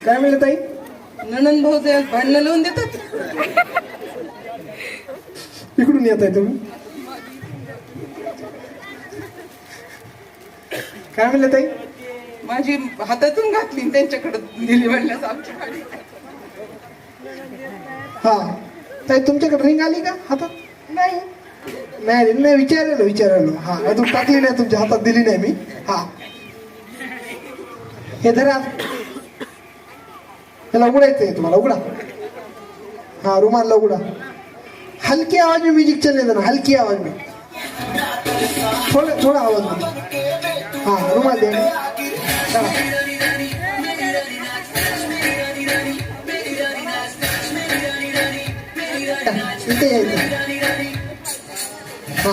काय म्हणलं ताई? नणंद भाऊ भांडणं लावून देतात. इकडून येत आहे तुम्ही? काय म्हणलं ताई? माझी हातातून घातली त्यांच्याकडे दिली म्हणल्यास आमची गाडी. हा ताई तुमच्याकडे रिंग आली का हातात? नाही नाही नाही विचारलं. हा अजून टाकली नाही, तुमच्या हातात दिली नाही मी. हा हे धरा, त्याला उघडायचंय तुम्हाला. उघडा. हा रुमालला उघडा. हलकी आवाज में म्युझिक चलने देना, हलकी आवाज में, थोड़ा आवाज में. हा रुमाल द्या. इथे यायचं. हा